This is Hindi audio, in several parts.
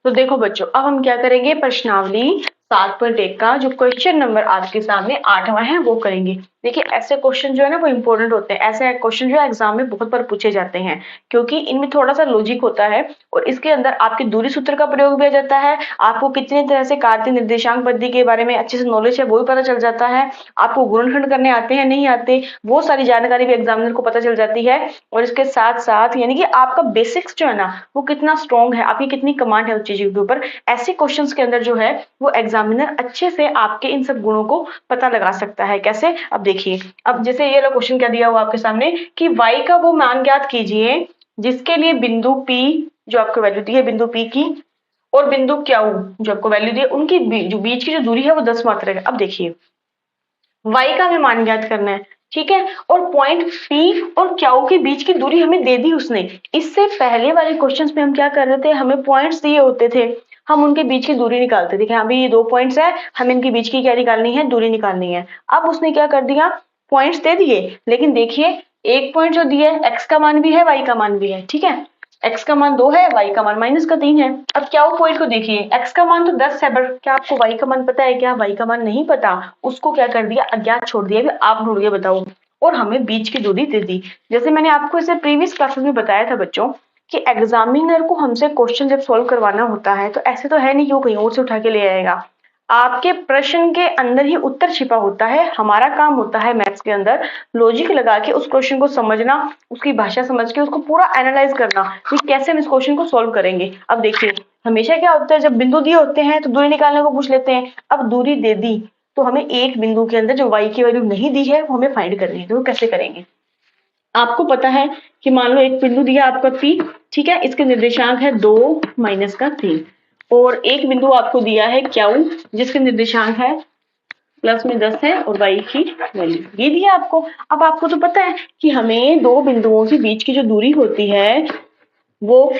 तो देखो बच्चों, अब हम क्या करेंगे, प्रश्नावली 7.1 का जो क्वेश्चन नंबर आपके सामने 8वां है वो करेंगे। देखिए ऐसे क्वेश्चन जो है ना वो इंपॉर्टेंट होते हैं, ऐसे क्वेश्चन जो है एग्जाम में बहुत बार पूछे जाते हैं, क्योंकि इनमें थोड़ा सा लॉजिक होता है और इसके अंदर आपके दूरी सूत्र का प्रयोग भी आ जाता है, आपको कितने तरह से कार्तीय निर्देशांक पद्धति के बारे में अच्छे से नॉलेज है वो भी पता चल जाता है, आपको गुणनखंड करने आते हैं नहीं आते वो सारी जानकारी भी एग्जामिनर को पता चल जाती है, और इसके साथ साथ यानी कि आपका बेसिक्स जो है ना वो कितना स्ट्रॉन्ग है, आपकी कितनी कमांड है उस चीज के ऊपर, ऐसे क्वेश्चंस के अंदर जो है वो एग्जामिनर अच्छे से आपके इन सब गुणों को पता लगा सकता है। कैसे, अब देखिए, अब जैसे ये क्वेश्चन क्या दिया हुआ आपके सामने कि y का वो मान ज्ञात कीजिए जिसके लिए बिंदु P जो आपको वैल्यू दी है बिंदु P की और बिंदु Q जो आपको वैल्यू दी है उनकी जो बीच की जो दूरी है वो 10 मात्रक है। अब देखिए y का हमें मान ज्ञात करना है, ठीक है, और पॉइंट P और Q के बीच की दूरी हमें दे दी उसने। इससे पहले वाले क्वेश्चंस में हम क्या कर रहे थे, हमें पॉइंट्स दिए होते थे, हम उनके बीच की दूरी निकालते थे कि हाँ भाई ये 2 पॉइंट्स है, हमें इनके बीच की क्या निकालनी है, दूरी निकालनी है। अब उसने क्या कर दिया, पॉइंट्स दे दिए, लेकिन देखिए एक पॉइंट जो दिया है x का मान भी है y का मान भी है, ठीक है, x का मान 2 है, y का मान -3 है। अब क्या पॉइंट को देखिए, x का मान तो 10 है, बट क्या आपको y का मान पता है, क्या y का मान नहीं पता, उसको क्या कर दिया, अज्ञात छोड़ दिया, आप ढूंढ के बताओ, और हमें बीच की दूरी दे दी। जैसे मैंने आपको इसे प्रीवियस क्लासेस में बताया था बच्चों कि एग्जामिनर को हमसे क्वेश्चन जब सॉल्व करवाना होता है तो ऐसे तो है नहीं कि वो कहीं और से उठा के ले आएगा, आपके प्रश्न के अंदर ही उत्तर छिपा होता है। हमारा काम होता है मैथ्स के अंदर लॉजिक लगा के उस क्वेश्चन को समझना, उसकी भाषा समझ के उसको पूरा एनालाइज करना कि कैसे हम इस क्वेश्चन को सॉल्व करेंगे। अब देखिए हमेशा क्या होता है, जब बिंदु दिए होते हैं तो दूरी निकालने को पूछ लेते हैं। अब दूरी दे दी तो हमें एक बिंदु के अंदर जो y की वैल्यू नहीं दी है वो हमें फाइंड करनी है, तो कैसे करेंगे। आपको पता है कि मान लो एक बिंदु दिया आपका P, ठीक है, इसके निर्देशांक है 2 - 3, और एक बिंदु आपको दिया है Q जिसके निर्देशांक है +10 है और y की वैल्यू ये दिया आपको। अब आपको तो पता है कि हमें दो बिंदुओं के बीच की जो दूरी होती है वो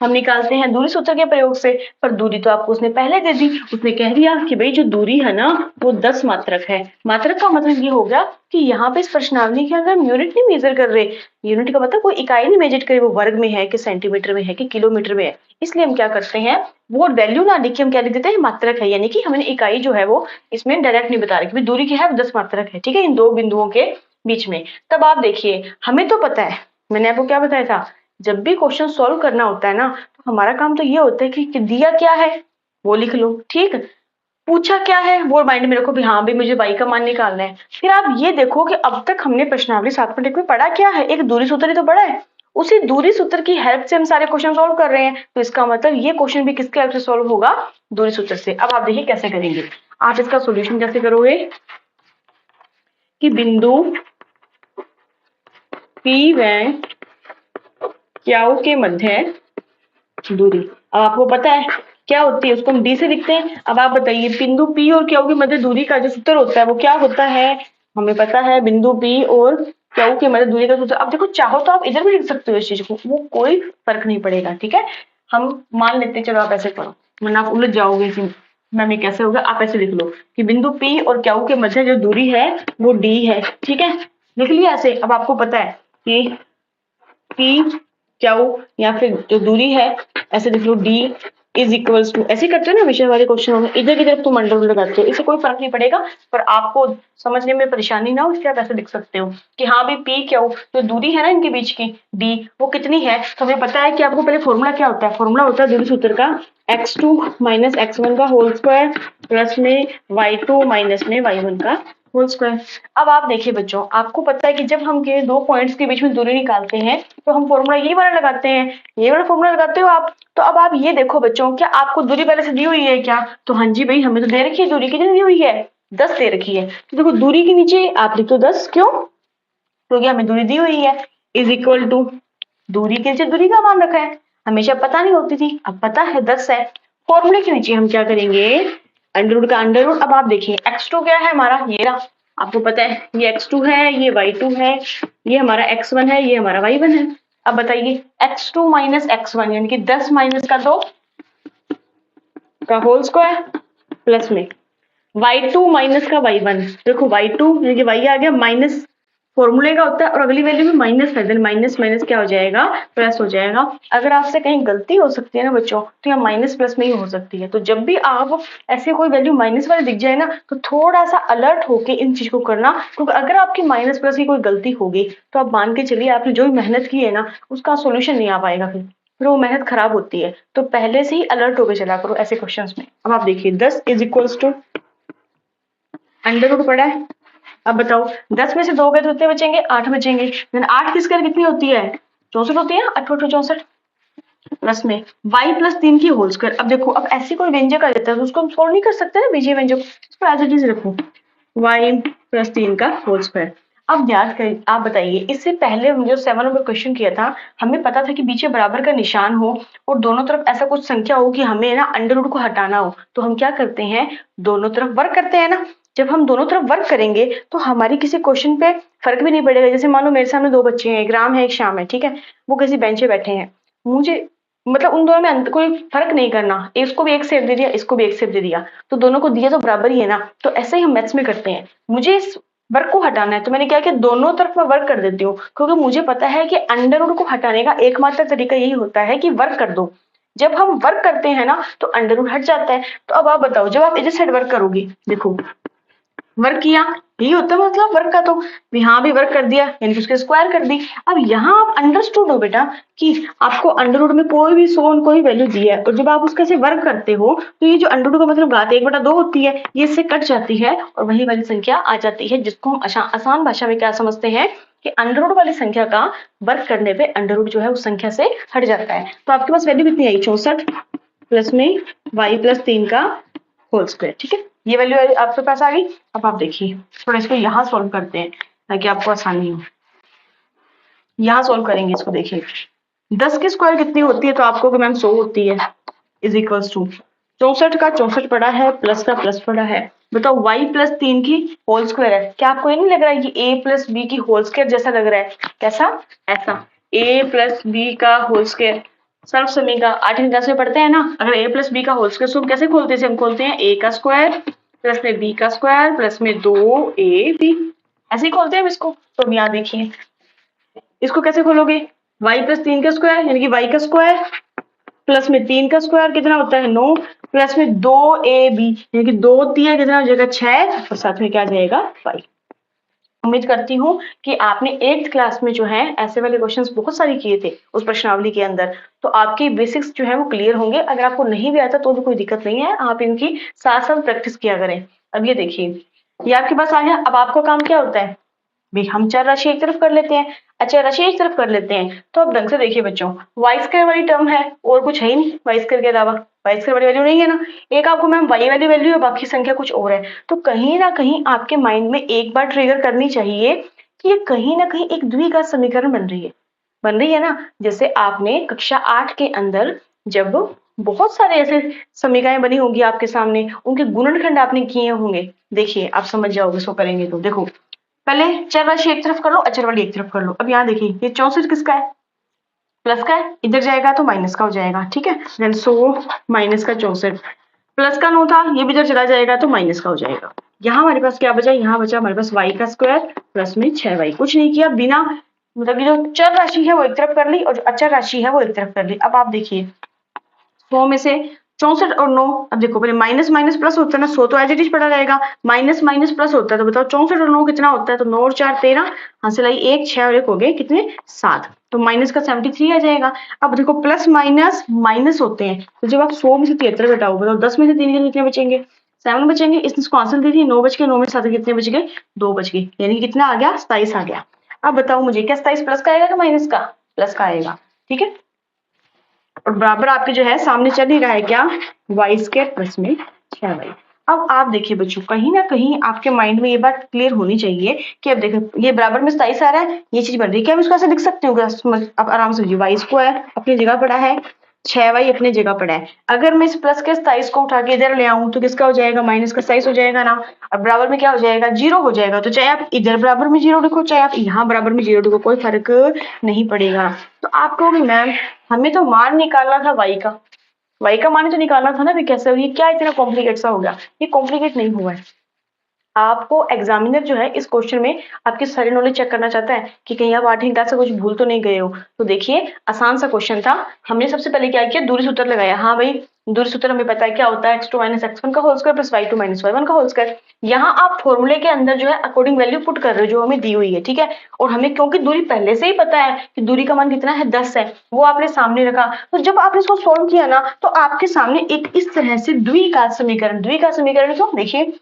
हम निकालते हैं दूरी सूत्र के प्रयोग से, पर दूरी तो आपको उसने पहले दे दी, उसने कह दिया कि भाई जो दूरी है ना वो 10 मात्रक है। मात्रक का मतलब ये हो गया कि यहाँ पे इस प्रश्नावली के अंदर हम यूनिट नहीं मेजर कर रहे, यूनिट का मतलब कोई इकाई नहीं मेजर करे, वो वर्ग में है कि सेंटीमीटर में है कि किलोमीटर में है, इसलिए हम क्या करते हैं वो वैल्यू ना लिख के हम क्या लिख देते हैं, मात्रक है, यानी कि हमने इकाई जो है वो इसमें डायरेक्ट नहीं बता रहे कि दूरी की है 10 मात्रक है, ठीक है, इन दो बिंदुओं के बीच में। तब आप देखिए हमें तो पता है, मैंने आपको क्या बताया था, जब भी क्वेश्चन सॉल्व करना होता है ना तो हमारा काम तो ये होता है कि दिया क्या है वो लिख लो, ठीक, पूछा क्या है वो माइंड में रखो भी हाँ भाई मुझे y का मान निकालना है। फिर आप ये देखो कि अब तक हमने प्रश्नावली 7.1 में पढ़ा क्या है, एक दूरी सूत्र ही तो पढ़ा है, उसी दूरी सूत्र की हेल्प से हम सारे क्वेश्चन सॉल्व कर रहे हैं, तो इसका मतलब ये क्वेश्चन भी किसके हेल्प से सॉल्व होगा, दूरी सूत्र से। अब आप देखिए कैसे करेंगे, आप इसका सोल्यूशन कैसे करोगे कि बिंदु P व Q के मध्य दूरी, अब आपको पता है क्या होती है, उसको हम d से लिखते हैं। अब आप बताइए बिंदु P और Q के मध्य दूरी का जो सूत्र होता है वो क्या होता है, हमें पता है बिंदु P और Q के मध्य दूरी का सूत्र। अब देखो चाहो तो आप इधर भी लिख सकते हो इस चीज को, वो कोई फर्क नहीं पड़ेगा, ठीक है, हम मान लेते हैं, चलो आप ऐसे करो वरना आप उलझ जाओगे इसी में कैसे होगा, आप ऐसे लिख लो कि बिंदु P और Q के मध्य जो दूरी है वो d है, ठीक है, लिख लिया ऐसे। अब आपको पता है कि P Q या फिर जो दूरी है ऐसे लिख लो d इज इक्वल्स टू, ऐसे करते हो ना हमेशा वाले क्वेश्चनों में, इधर की तरफ तुम अंडर रूट लगाते हो, इससे कोई फर्क नहीं पड़ेगा, पर आपको समझने में परेशानी ना हो इसलिए आप ऐसे लिख सकते हो कि हाँ भाई P Q जो दूरी है ना इनके बीच की d वो कितनी है, तो हमें पता है कि आपको पहले फॉर्मूला क्या होता है, फॉर्मूला होता है दूरी सूत्र का x2 - x1 का होल स्क्वायर प्लस में y2 माइनस में y1 का होल स्क्वायर। अब आप देखिए बच्चों, आपको पता है कि जब हम के दो पॉइंट्स के बीच में दूरी निकालते हैं तो हम फॉर्मूला ये वाला लगाते हैं, ये वाला फॉर्मूला लगाते हो आप। तो अब आप ये देखो बच्चों, क्या आपको दूरी पहले से दी हुई है क्या, तो हाँ जी भाई हमें तो दे रखी है, दूरी कितनी दी हुई है 10 दे रखी है, तो देखो दूरी के नीचे आप लिख दो 10, क्यों, क्योंकि हमें दूरी दी हुई है, इज इक्वल टू दूरी के नीचे दूरी का मान रखा है, हमेशा पता नहीं होती थी अब पता है 10 है। फॉर्मूले के नीचे हम क्या करेंगे, अंडर रूट का अंडर रूट। अब आप देखिए x2 क्या है हमारा, ये रहा, आपको पता है ये x2 है, ये y2 है, ये हमारा x1 है, ये हमारा y1 है। अब बताइए x2 माइनस x1 यानी कि 10 माइनस का 2 का होल स्क्वायर प्लस में y2 माइनस का y1, देखो y2 यानी कि y आ गया माइनस फॉर्मूले का होता है और अगली वैल्यू में माइनस है, देन माइनस माइनस क्या हो जाएगा, प्लस हो जाएगा। अगर आपसे कहीं गलती हो सकती है ना बच्चों, तो यहाँ माइनस प्लस में ही हो सकती है। तो जब भी आप ऐसे कोई वैल्यू माइनस वाली दिख जाए ना, तो थोड़ा सा अलर्ट होके इन चीज को करना, क्योंकि अगर आपकी माइनस प्लस की कोई गलती होगी तो आप मान के चलिए आपने जो भी मेहनत की है ना, उसका सोल्यूशन नहीं आ पाएगा, फिर वो मेहनत खराब होती है। तो पहले से ही अलर्ट होकर चला करो ऐसे क्वेश्चंस में। अब आप देखिए 10 is equals to under root पड़ा है। अब बताओ 10 में से 2 गए तो कितने बचेंगे, 8 बचेंगे। 8 की स्क्वायर कितनी होती है, 64 होती है, 8 64 प्लस में y प्लस 3 की होल स्क्वायर। अब देखो, अब ऐसी कोई व्यंजक आ जाता है तो उसको हम सोल्व नहीं कर सकते ना बीजीय व्यंजक, इसको एज इट इज रखो, y प्लस 3 का होल स्क्वायर। अब याद करिए, आप बताइए इससे पहले हम जो 7 नंबर क्वेश्चन किया था, हमें पता था कि बीच में बराबर का निशान हो और दोनों तरफ ऐसा कुछ संख्या हो कि हमें ना अंडर रूट को हटाना हो, तो हम क्या करते हैं, दोनों तरफ वर्क करते हैं ना। जब हम दोनों तरफ वर्क करेंगे तो हमारी किसी क्वेश्चन पे फर्क भी नहीं पड़ेगा। जैसे मान लो मेरे सामने 2 बच्चे हैं, एक राम है एक श्याम है, ठीक है, वो किसी बेंच पे बैठे हैं, मुझे मतलब उन दोनों में कोई फर्क नहीं करना, इसको भी एक सेप दे दिया, इसको भी एक सेप दे दिया, तो दोनों को दिया तो बराबर ही है ना। तो ऐसे ही हम मैथ्स में करते हैं, मुझे इस वर्क को हटाना है तो मैंने क्या किया, दोनों तरफ मैं वर्क कर देती हूँ, क्योंकि मुझे पता है कि अंडर रूट को हटाने का एकमात्र तरीका यही होता है कि वर्क कर दो। जब हम वर्क करते हैं ना तो अंडर रूट हट जाता है। तो अब आप बताओ, जब आप इधर साइड वर्क करोगे, देखो वर्क किया, यही होता है मतलब वर्क का, तो यहाँ भी वर्क कर दिया यानी कि उसके स्क्वायर कर दी। अब यहाँ आप अंडरस्टूड हो बेटा कि आपको अंडर रूट में कोई भी सोन कोई वैल्यू दी है, और जब आप उसका से वर्क करते हो तो ये जो अंडर रूट का मतलब घात 1/2 होती है, ये इससे कट जाती है और वही वाली संख्या आ जाती है, जिसको हम आसान भाषा में क्या समझते हैं कि अंडर रूट वाली संख्या का वर्क करने पे अंडर रूट जो है उस संख्या से हट जाता है। तो आपके पास वैल्यू कितनी आई, 64 प्लस में y प्लस 3 का होल स्क्वायर, ठीक है, ये वैल्यू आपके पास आ गई। अब आप देखिए थोड़ा इसको यहाँ सॉल्व करते हैं ताकि आपको आसानी हो। यहाँ सॉल्व करेंगे इसको, देखिए 10 की स्क्वायर कितनी होती है, तो आपको कि मैम 100 होती है, इज इक्वल्स टू 64 का 64 पड़ा है, प्लस का प्लस पड़ा है। बताओ y प्लस 3 की होल स्क्वायर है, क्या आपको ये नहीं लग रहा है कि a प्लस बी की होल स्क्वायर जैसा लग रहा है, कैसा, ऐसा a प्लस बी का होल स्क्वायर सर्व समी का 8वीं क्लास में पढ़ते हैं ना। अगर a प्लस बी का होल स्क्वायर हम कैसे खोलते हैं, हम खोलते हैं a का स्क्वायर प्लस में b का स्क्वायर प्लस में 2ab, ऐसे ही खोलते हैं हम इसको। तो अब यहाँ देखिए इसको कैसे खोलोगे, y प्लस 3 का स्क्वायर यानी कि y का स्क्वायर प्लस में 3 का स्क्वायर कितना होता है 9, प्लस में 2ab यानी कि 2 3 कितना हो जाएगा 6, और साथ में क्या जाएगा 5। उम्मीद करती हूँ कि आपने 8th क्लास में जो है ऐसे वाले क्वेश्चंस बहुत सारे किए थे उस प्रश्नावली के अंदर, तो आपके बेसिक्स जो है वो क्लियर होंगे। अगर आपको नहीं भी आता तो भी कोई दिक्कत नहीं है, आप इनकी साथ साथ प्रैक्टिस किया करें। अब ये देखिए ये आपके पास आ गया। अब आपका काम क्या होता है भाई, हम चर राशि एक तरफ कर लेते हैं, अच्छा राशि एक तरफ कर लेते हैं। तो अब ढंग से देखिए बच्चों, वाई स्क्वायर वाली टर्म है और कुछ है ही नहीं वाई स्क्वायर के अलावा, वाई स्क्वायर वाली वैल्यू नहीं है ना, एक आपको मैम वाई वाली वैल्यू है, बाकी संख्या कुछ और है। तो कहीं ना कहीं आपके माइंड में एक बार ट्रिगर करनी चाहिए कि ये कहीं ना कहीं एक द्विघात समीकरण बन रही है ना। जैसे आपने कक्षा 8 के अंदर जब बहुत सारे ऐसे समीकरण बनी होंगी आपके सामने, उनके गुणनखंड आपने किए होंगे, देखिए आप समझ जाओगे इसको करेंगे तो। देखो पहले चर राशि एक तरफ कर लो, अचर वाली एक तरफ कर लो। अब यहाँ देखिए ये 64 किसका है, प्लस का है, इधर जाएगा तो माइनस का हो जाएगा, ठीक है, देन 100 माइनस का 64, प्लस का 9 था, ये भी इधर चला जाएगा तो माइनस का हो जाएगा। यहाँ हमारे पास क्या बचा, यहाँ बचा हमारे पास y का स्क्वायर प्लस में 6y। कुछ नहीं किया, बिना मतलब ये जो चर राशि है वो एक तरफ कर ली और जो अचर राशि है वो एक तरफ कर ली। अब आप देखिए 100 में से 64 और 9, अब देखो पहले माइनस माइनस प्लस होता है ना, 100 तो एज इट इज पड़ा रहेगा, माइनस माइनस प्लस होता है, तो बताओ 64 और 9 कितना होता है, तो 9 और 4 13, हासिल आई 1 6 और 1 हो गए कितने 7, तो माइनस का 73 आ जाएगा। अब देखो प्लस माइनस माइनस होते हैं, तो जब आप 100 में से 73 घटाओ, बताओ 10 में से 3 के कितने बचेंगे, 7 बचेंगे। इसको आंसर दे दिए, 9 बच गए, 9 में 7 कितने बच गए 2 बच गए, यानी कितना आ गया 27 आ गया। अब बताओ मुझे क्या 27 प्लस का आएगा कि माइनस का, प्लस का आएगा, ठीक है। और बराबर आपके जो है सामने चल ही रहा है क्या, वाई स्क्वायर प्लस में 6y। अब आप देखिए बच्चों, कहीं ना कहीं आपके माइंड में ये बात क्लियर होनी चाहिए कि अब देखो ये बराबर में 27 आ रहा है, ये चीज बन रही है, क्या हम इसको ऐसे लिख सकते हो, अब आराम से समझिए, वाई स्क्वायर अपनी जगह पड़ा है, 6y अपनी जगह पड़ा है। अगर मैं इस प्लस के 27 को उठा के इधर ले आऊं तो किसका हो जाएगा, माइनस का 27 हो जाएगा ना। और बराबर में क्या हो जाएगा, 0 हो जाएगा। तो चाहे आप इधर बराबर में 0 लिखो, चाहे आप यहाँ बराबर में 0 लिखो, कोई फर्क नहीं पड़ेगा। तो आप कहोगे मैम हमें तो मान निकालना था वाई का मान तो निकालना था ना, भी कैसे, ये क्या इतना कॉम्प्लिकेट सा हो गया, ये कॉम्प्लिकेट नहीं हुआ है। आपको एग्जामिनर जो है इस क्वेश्चन में आपकी सारी नॉलेज चेक करना चाहता है कि कहीं आप 8वीं क्लास से कुछ भूल तो नहीं गए हो। तो देखिए आसान सा क्वेश्चन था। हमने सबसे पहले क्या किया, दूरी सूत्र लगाया। हाँ भाई, दूरी सूत्र हमें पता है क्या होता है, x2 - x1 का whole square plus y2 - y1 का होल स्क्वायर। यहाँ आप फॉर्मूले के अंदर जो है अकॉर्डिंग वैल्यू पुट कर रहे हो जो हमें दी हुई है, ठीक है। और हमें क्योंकि दूरी पहले से ही पता है कि दूरी का मान कितना है, 10 है, वो आपने सामने रखा। तो जब आपने इसको सोल्व किया ना, तो आपके सामने एक इस तरह से द्विघात समीकरण, द्विघात समीकरण क्यों, देखिए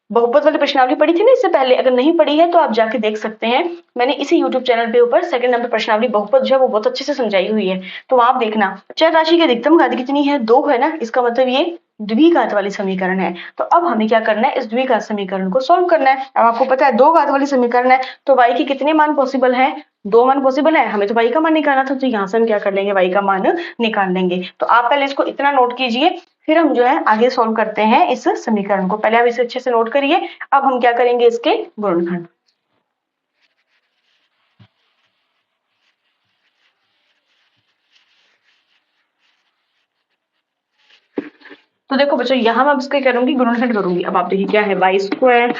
बहुपद वाली प्रश्नावली पढ़ी थी ना इससे पहले, अगर नहीं पढ़ी है तो आप जाके देख सकते हैं। मैंने इसी YouTube चैनल पे ऊपर सेकंड नंबर प्रश्नावली बहुपद जो है वो बहुत अच्छे से समझाई हुई है, तो आप देखना। चर राशि की अधिकतम घात कितनी है, 2 है ना, इसका मतलब ये द्विघात वाली समीकरण है। तो अब हमें क्या करना है, इस द्विघात समीकरण को सोल्व करना है। अब आपको पता है 2 घात वाली समीकरण है, तो y के कितने मान पॉसिबल है, 2 मान पॉसिबल है। हमें तो y का मान निकालना था, तो यहाँ से हम क्या कर लेंगे, y का मान निकाल लेंगे। तो आप पहले इसको इतना नोट कीजिए, फिर हम जो है आगे सॉल्व करते हैं इस समीकरण को। पहले आप इसे अच्छे से नोट करिए। अब हम क्या करेंगे, इसके गुणनखंड। तो देखो बच्चों, यहाँ मैं इसके करूंगी गुणनखंड करूंगी। अब आप देखिए क्या है, y²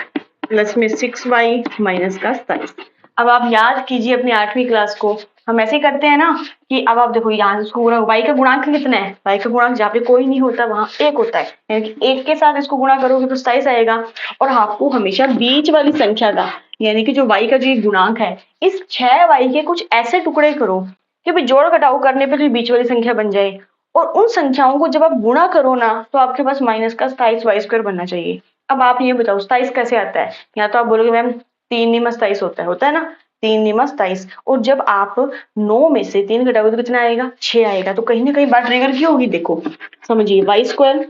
प्लस में 6y माइनस का 27। अब आप याद कीजिए अपनी 8वीं क्लास को, हम ऐसे ही करते हैं ना कि अब आप देखो यहाँ इसको गुणा, y का गुणांक कितना है, y का गुणांक जहाँ पे कोई नहीं होता वहां 1 होता है, यानी कि 1 के साथ इसको गुणा करोगे तो 27 आएगा। और आपको हमेशा बीच वाली संख्या का, यानी कि जो y का जो ये गुणांक है, इस 6y के कुछ ऐसे टुकड़े करो कि भाई जोड़ घटाव करने पर बीच वाली संख्या बन जाए। और उन संख्याओं को जब आप गुणा करो ना, तो आपके पास माइनस का 27y² बनना चाहिए। अब आप ये बताओ 27 कैसे आता है, या तो आप बोलोगे मैम 3 निमा 27 होता है ना, 3 निमा 27। और जब आप 9 में से 3 घटाओगे तो कितना आएगा, 6 आएगा। तो कहीं ना कहीं बात ट्रिगर की होगी, देखो समझिए, y²,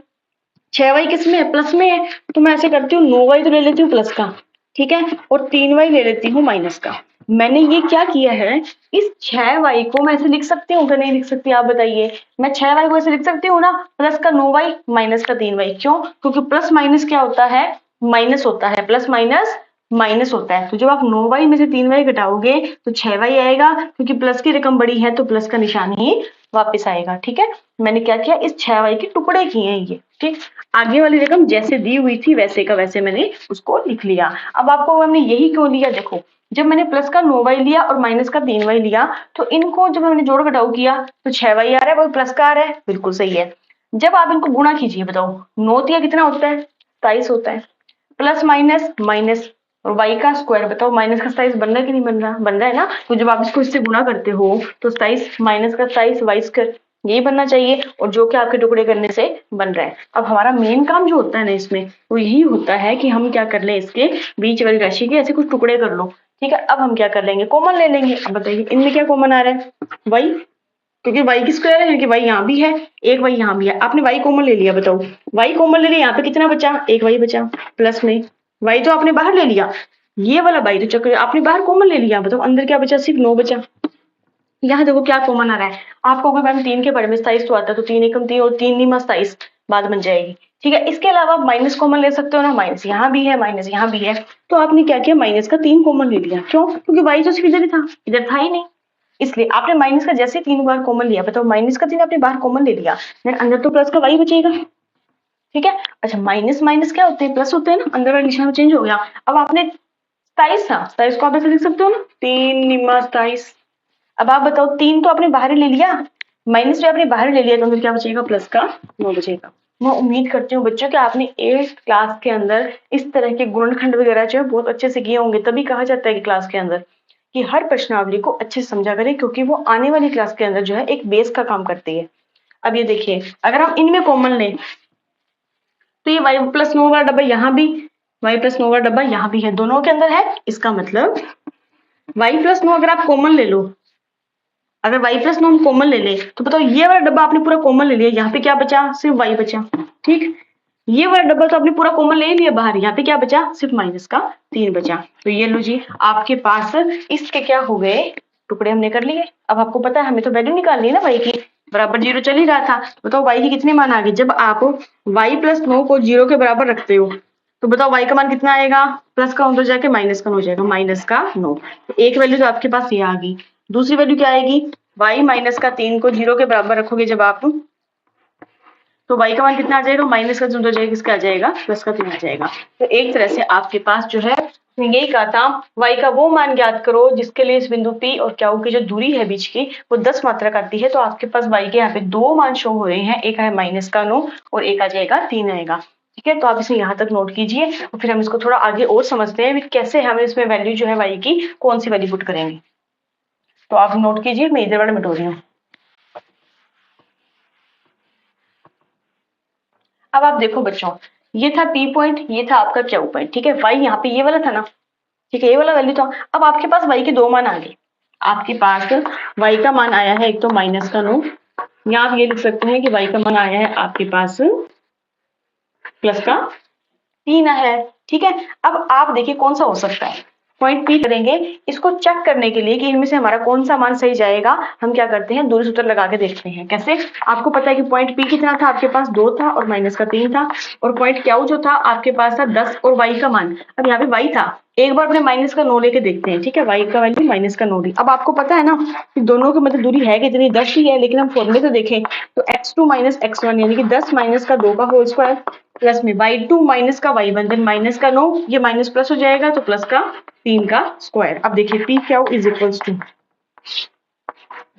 6y किस में है, प्लस में है, तो मैं ऐसे करती हूँ 9y तो ले लेती हूँ प्लस का, ठीक है, और 3y ले लेती हूँ माइनस का। मैंने ये क्या किया है, इस 6y को मैं ऐसे लिख सकती हूँ कि नहीं लिख सकती, आप बताइए। मैं 6y को ऐसे लिख सकती हूँ ना, प्लस का 9y माइनस का 3y। क्यों, क्योंकि प्लस माइनस क्या होता है, माइनस होता है, प्लस माइनस माइनस होता है। तो जब आप 9y में से 3y घटाओगे तो 6y आएगा, क्योंकि प्लस की रकम बड़ी है तो प्लस का निशान ही वापस आएगा, ठीक है। मैंने क्या किया, इस 6y के टुकड़े किए हैं ये, ठीक। आगे वाली रकम जैसे दी हुई थी वैसे का वैसे मैंने उसको लिख लिया। अब आपको हमने यही क्यों लिया, देखो जब मैंने प्लस का 9y लिया और माइनस का 3y लिया, तो इनको जब हमने जोड़ घटाव किया तो 6y आ रहा है, वो प्लस का आ रहा है, बिल्कुल सही है। जब आप इनको गुणा कीजिए, बताओ 9 तिया कितना होता है, 27 होता है, प्लस माइनस माइनस, और y का स्क्वायर, बताओ माइनस का 27 बन रहा है कि नहीं बन रहा, बन रहा है ना। तो जब आप इसको इससे गुणा करते हो तो 27 माइनस का 27 y², यही बनना चाहिए, और जो कि आपके टुकड़े करने से बन रहा है। अब हमारा मेन काम जो होता है ना इसमें, वो यही होता है कि हम क्या कर लें, इसके बीच वाली राशि के ऐसे कुछ टुकड़े कर लो, ठीक है। अब हम क्या कर लेंगे, कॉमन ले लेंगे। अब बताइए इनमें क्या कॉमन आ रहा है, y, क्योंकि y की स्क्वायर है, कि y यहाँ भी है, एक y यहाँ भी है, आपने y कॉमन ले लिया, बताओ y कॉमन ले लिया, यहाँ पे कितना बचा, एक y बचा, प्लस में y तो आपने बाहर ले लिया, ये वाला y तो चक्कर आपने बाहर कॉमन ले लिया, बताओ अंदर क्या बचा, सिर्फ 9 बचा। यहाँ देखो क्या कॉमन आ रहा है, आपको अगर मैम 3 के बारे में 27 तो आता है, तो 3 एकम 3 और 3 निमा 27 बात बन जाएगी, ठीक है। इसके अलावा आप माइनस कॉमन ले सकते हो ना, माइनस यहाँ भी है माइनस यहाँ भी है, तो आपने क्या किया, माइनस का 3 कॉमन ले लिया। क्यों, क्योंकि y तो सिर्फ इधर ही था, इधर था ही नहीं, इसलिए आपने माइनस का जैसे 3 बार कॉमन लिया, बताओ माइनस का 3 आपने बाहर कॉमन ले लिया, अंदर तो प्लस का y बचेगा, ठीक है। अच्छा माइनस माइनस क्या होते हैं, प्लस होते हैं ना, अंदर वाला निशान चेंज हो गया। अब आपने 27 था, 27 को आप ऐसे लिख सकते हो ना, 3 निमा 27। अब आप बताओ 3 तो आपने बाहर ही ले लिया, माइनस भी आपने बाहर ले लिया, तो अंदर क्या बचेगा, प्लस का 9 बचेगा। मैं उम्मीद करती हूँ बच्चों कि आपने 8th क्लास के अंदर इस तरह के गुणनखंड वगैरह जो है बहुत अच्छे से किए होंगे। तभी कहा जाता है कि क्लास के अंदर कि हर प्रश्नावली को अच्छे से समझा करें, क्योंकि वो आने वाली क्लास के अंदर जो है एक बेस का काम करती है। अब ये देखिए, अगर हम इनमें कॉमन लें तो ये y+9 वाला डब्बा यहाँ भी, y+9 वाला डब्बा यहाँ भी है, दोनों के अंदर है। इसका मतलब y+9 अगर आप कॉमन ले लो, अगर y+9 हम कॉमन ले ले, तो बताओ ये वाला डब्बा आपने पूरा कॉमन ले लिया, यहाँ पे क्या बचा, सिर्फ y बचा, ठीक। ये वाला डब्बा तो आपने पूरा कॉमन ले लिया बाहर, यहाँ पे क्या बचा, सिर्फ माइनस का 3 बचा। तो ये लो जी, आपके पास इसके क्या हो गए, टुकड़े हमने कर लिए। अब आपको पता है हमें तो वैल्यू निकालनी है ना y की, बराबर 0 चल ही रहा था। बताओ y की कितने मान आ गए, जब आप y+9 को 0 के बराबर रखते हो तो बताओ y का मान कितना आएगा, प्लस का अंदर जाके माइनस का हो जाएगा, माइनस का 9। तो एक वैल्यू तो आपके पास ये आ गई। दूसरी वैल्यू क्या आएगी, y - का 3 को 0 के बराबर रखोगे जब आप, तो y का मान कितना आ जाएगा, माइनस का 3 हो जाएगा, किसका आ जाएगा, प्लस का 3 आ जाएगा। तो एक तरह से आपके पास जो है यही कहा था, y का वो मान ज्ञात करो जिसके लिए इस बिंदु P और Q की जो दूरी है बीच की वो 10 मात्रक आती है। तो आपके पास y के यहाँ पे दो मान शो हो रहे हैं, एक है माइनस का 9 और एक आ जाएगा 3 आएगा। ठीक है, तो आप इसे यहाँ तक नोट कीजिए और फिर हम इसको थोड़ा आगे और समझते हैं कैसे हम इसमें वैल्यू जो है y की कौन सी वैल्यू पुट करेंगे। तो आप नोट कीजिए, मैं इधर वाला मिटा रही हूँ। अब आप देखो बच्चों, ये था P पॉइंट, ये था आपका Q पॉइंट। ठीक है, y यहाँ पे ये वाला था ना, ठीक है, ये वाला वैल्यू था। अब आपके पास y के दो मान आ गए। आपके पास y का मान आया है एक तो माइनस का 9, या आप ये लिख सकते हैं कि y का मान आया है आपके पास प्लस का 3 है। ठीक है, अब आप देखिए कौन सा हो सकता है। पॉइंट P करेंगे, इसको चेक करने के लिए कि इनमें से हमारा कौन सा मान सही जाएगा, हम क्या करते हैं, दूरी सूत्र लगा के देखते हैं। कैसे, आपको पता है कि पॉइंट P कितना था, आपके पास 2 था और माइनस का 3 था, और पॉइंट Q जो था आपके पास था 10 और y का मान, अब यहाँ पे y था, एक बार अपने माइनस का 9 लेके देखते हैं। ठीक है, y का वैल्यू माइनस का 9 ली। अब आपको पता है ना कि दोनों की मतलब दूरी है कितनी, 10 ही है, लेकिन हम फॉर्मूले से देखें तो x2 माइनस x1 यानी कि 10 माइनस का 2 का होल स्क्वायर प्लस में y2 माइनस का y1 देन माइनस का 9, ये माइनस प्लस हो जाएगा तो प्लस का 3 का स्क्वायर। अब देखिए P Q is equals to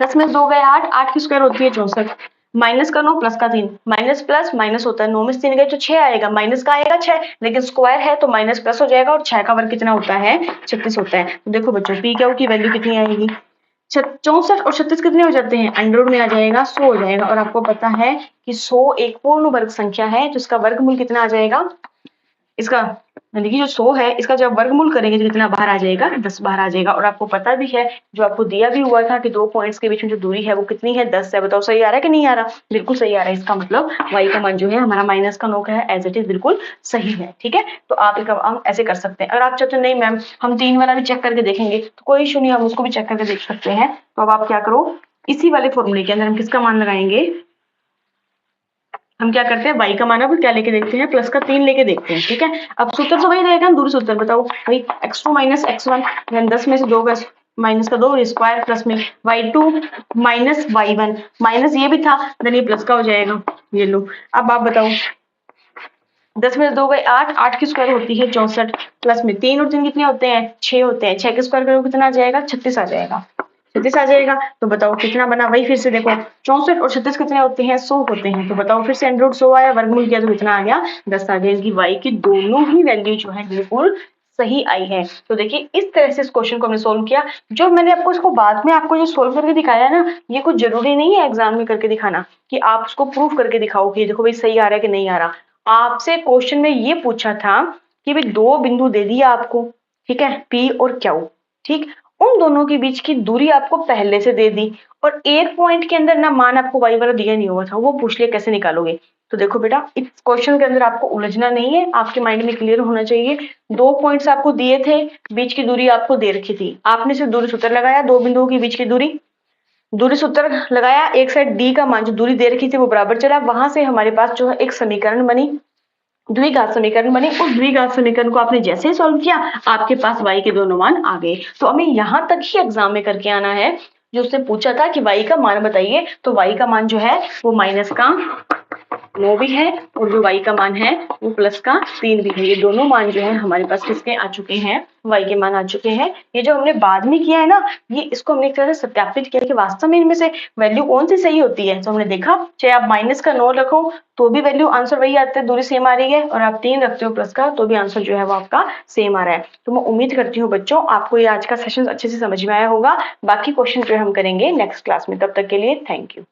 10 में 2 गए 8, 8 की स्क्वायर होती है 64, माइनस का 9 प्लस का 3, माइनस प्लस माइनस होता है, 9 में 3 गए तो 6 आएगा, माइनस का आएगा 6, लेकिन स्क्वायर है तो माइनस प्लस हो जाएगा, और 6 का वर्ग कितना होता है, 36 होता है। तो देखो बच्चों P Q की वैल्यू कितनी आएगी, 64 और 36 कितने हो जाते हैं, अंडर में आ जाएगा 100 हो जाएगा। और आपको पता है कि 100 एक पूर्ण वर्ग संख्या है, तो इसका वर्गमूल कितना आ जाएगा, इसका यानी कि जो 100 है इसका जब वर्गमूल करेंगे तो कितना बाहर आ जाएगा, 10 बाहर आ जाएगा। और आपको पता भी है, जो आपको दिया भी हुआ था कि दो पॉइंट्स के बीच में जो दूरी है वो कितनी है, 10 है। बताओ सही आ रहा है कि नहीं आ रहा, बिल्कुल सही आ रहा है। इसका मतलब y का मान जो है हमारा माइनस का 9 का है, एज इट इज बिल्कुल सही है। ठीक है, तो आप हम ऐसे कर सकते हैं। अगर आप चाहते हो नहीं मैम हम 3 वाला भी चेक करके देखेंगे, तो कोई इशू नहीं, हम उसको भी चेक करके देख सकते हैं। तो अब आप क्या करो, इसी वाले फॉर्मूले के अंदर हम किसका मान लगाएंगे, हम क्या करते हैं, y का मान अब क्या लेके देखते हैं, प्लस का 3 लेके देखते हैं। ठीक है, अब सूत्र तो वही रहेगा, दूरी सूत्र बताओ भाई, x2 माइनस x1 यानी 10 में से 2 का माइनस का 2 स्क्वायर प्लस में y2 माइनस y1 माइनस ये भी था, देन ये प्लस का हो जाएगा, ये लो। अब आप बताओ 10 में से 2 गए 8, 8 की स्क्वायर होती है 64 प्लस में 3 और 3 कितने होते हैं, 6 होते हैं, 6 के स्क्वायर करोगे कितना आ जाएगा, 36 आ जाएगा, 36 आ जाएगा। तो बताओ कितना बना, वही फिर से देखो 64 और 36 कितने होते हैं, 100 होते हैं। तो बताओ फिर से अंडर रूट 100 आया, वर्गमूल किया तो कितना आ गया, 10 आ गया। इनकी y की दोनों ही वैल्यू जो है बिल्कुल सही आई है। तो देखिए इस तरह से इस क्वेश्चन को हमने सोल्व किया। जो मैंने आपको इसको बाद में आपको जो सोल्व करके दिखाया ना, ये कुछ जरूरी नहीं है एग्जाम में करके दिखाना कि आप उसको प्रूफ करके दिखाओ कि देखो भाई सही आ रहा है कि नहीं आ रहा। आपसे क्वेश्चन में ये पूछा था कि भाई दो बिंदु दे दिया आपको, ठीक है, P और Q, ठीक, उन दोनों के बीच की दूरी आपको पहले से दे दी, और एक पॉइंट के अंदर ना मान आपको y वाला दिया नहीं हुआ था, वो पूछ लिया कैसे निकालोगे। तो देखो बेटा इस क्वेश्चन के अंदर आपको उलझना नहीं है, आपके माइंड में क्लियर होना चाहिए। दो पॉइंट्स आपको दिए थे, बीच की दूरी आपको दे रखी थी, आपने सिर्फ दूरी सूत्र लगाया, दो बिंदुओं के बीच की दूरी सूत्र लगाया, एक साइड डी का मान जो दूरी दे रखी थी वो बराबर चला, वहां से हमारे पास जो है एक समीकरण बनी, द्विघात समीकरण बने। उस द्विघात समीकरण को आपने जैसे ही सॉल्व किया आपके पास y के दोनों मान आ गए। तो हमें यहाँ तक ही एग्जाम में करके आना है। जो उससे पूछा था कि y का मान बताइए, तो y का मान जो है वो माइनस का 9 भी है, और जो y का मान है वो प्लस का 3 भी है। ये दोनों मान जो है हमारे पास किसके आ चुके हैं, y के मान आ चुके हैं। ये जो हमने बाद में किया है ना, ये इसको हमने एक तरह से सत्यापित किया कि वास्तव में इनमें से वैल्यू कौन सी सही होती है। तो हमने देखा चाहे आप माइनस का 9 रखो तो भी वैल्यू आंसर वही आता है, दूरी सेम आ रही है, और आप 3 रखते हो प्लस का तो भी आंसर जो है वो आपका सेम आ रहा है। तो मैं उम्मीद करती हूँ बच्चों आपको ये आज का सेशन अच्छे से समझ में आया होगा। बाकी क्वेश्चन जो हम करेंगे नेक्स्ट क्लास में, तब तक के लिए थैंक यू।